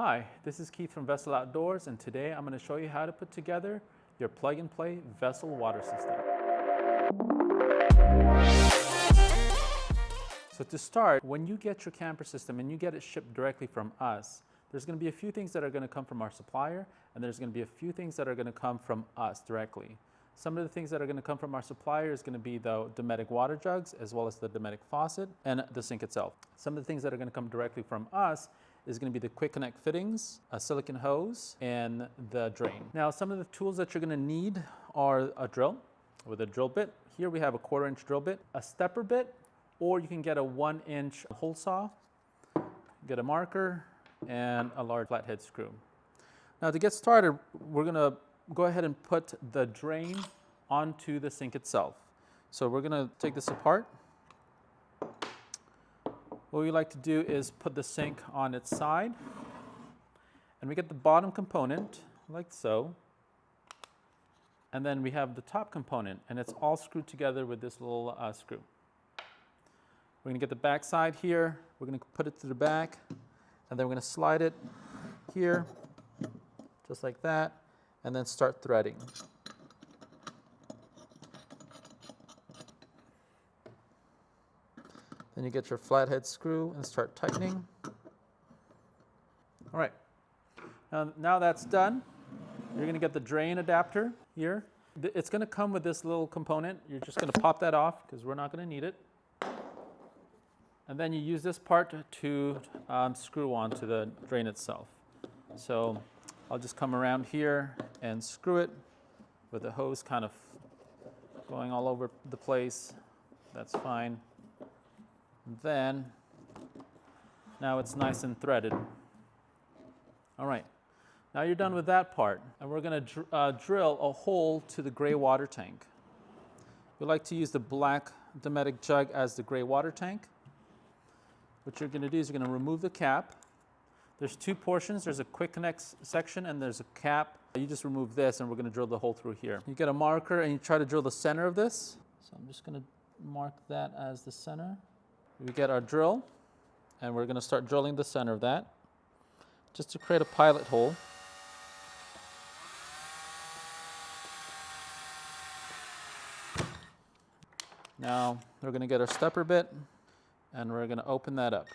Hi, this is Keith from Vecel Outdoors, and today I'm going to show you how to put together your plug-and-play Vecel water system. So to start, when you get your camper system and you get it shipped directly from us, there's going to be a few things that are going to come from our supplier, and there's going to be a few things that are going to come from us directly. Some of the things that are going to come from our supplier is going to be the Dometic water jugs, as well as the Dometic faucet and the sink itself. Some of the things that are going to come directly from us is going to be the quick connect fittings, a silicone hose, and the drain. Now, some of the tools that you're going to need are a drill with a drill bit. Here we have a 1/4-inch drill bit, a stepper bit, or you can get a 1-inch hole saw, get a marker, and a large flathead screw. Now, to get started, we're going to go ahead and put the drain onto the sink itself. So we're going to take this apart. What we like to do is put the sink on its side, and we get the bottom component like so, and then we have the top component, and it's all screwed together with this little screw. We're going to get the back side here, we're going to put it to the back, and then we're going to slide it here, just like that, and then start threading. Then you get your flathead screw and start tightening. All right, now that's done, you're going to get the drain adapter here. It's going to come with this little component. You're just going to pop that off because we're not going to need it. And then you use this part to screw onto the drain itself. So I'll just come around here and screw it with the hose kind of going all over the place. That's fine. Then, now it's nice and threaded. All right, now you're done with that part, and we're going to drill a hole to the gray water tank. We like to use the black Dometic jug as the gray water tank. What you're going to do is you're going to remove the cap. There's two portions. There's a quick connect section, and there's a cap. You just remove this, and we're going to drill the hole through here. You get a marker, and you try to drill the center of this. So I'm just going to mark that as the center. We get our drill, and we're going to start drilling the center of that, just to create a pilot hole. Now we're going to get our stepper bit, and we're going to open that up.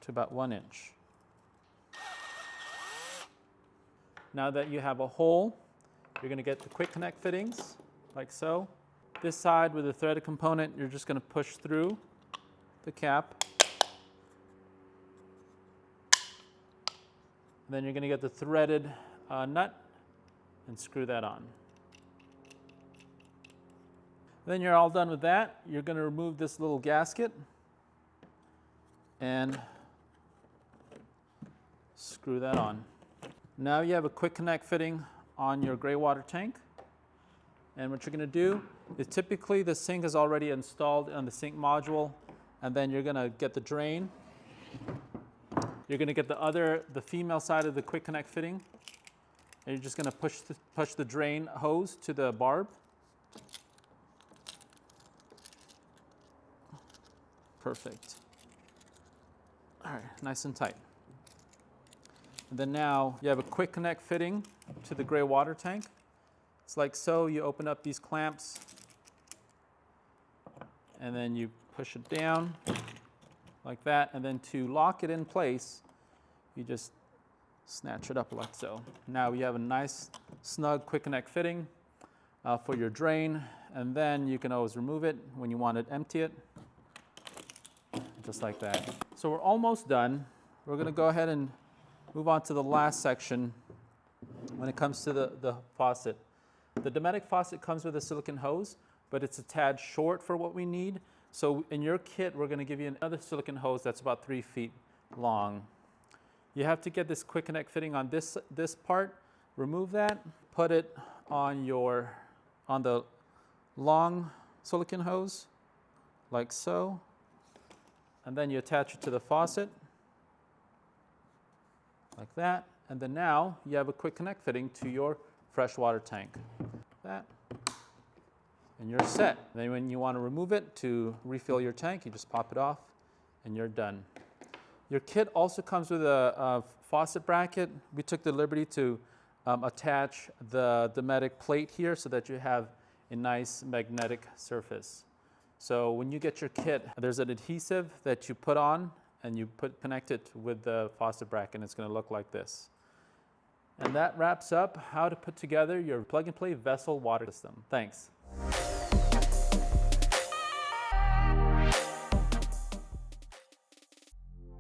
To about 1 inch. Now that you have a hole, you're going to get the quick connect fittings, like so. This side with the threaded component, you're just going to push through the cap. And then you're going to get the threaded nut and screw that on. Then you're all done with that. You're going to remove this little gasket and screw that on. Now you have a quick connect fitting on your gray water tank, and what you're going to do is typically the sink is already installed on the sink module, and then you're going to get the drain. You're going to get the female side of the quick connect fitting, and you're just going to push the drain hose to the barb. Perfect. All right, nice and tight. And then now you have a quick connect fitting to the gray water tank. It's like so. You open up these clamps, and then you push it down like that, and then to lock it in place, you just snatch it up like so. Now you have a nice snug quick connect fitting for your drain, and then you can always remove it when you want to empty it, just like that. So we're almost done. We're going to go ahead and move on to the last section when it comes to the faucet. The Dometic faucet comes with a silicone hose, but it's a tad short for what we need. So in your kit, we're going to give you another silicone hose that's about 3 feet long. You have to get this quick connect fitting on this part. Remove that, put it on the long silicone hose, like so, and then you attach it to the faucet, like that, and then now you have a quick connect fitting to your freshwater tank. That. and you're set. Then when you want to remove it to refill your tank, you just pop it off and you're done. Your kit also comes with a faucet bracket. We took the liberty to attach the Dometic plate here so that you have a nice magnetic surface. So when you get your kit, there's an adhesive that you put on and you connect it with the faucet bracket, and it's going to look like this. And that wraps up how to put together your plug-and-play Vecel water system. Thanks.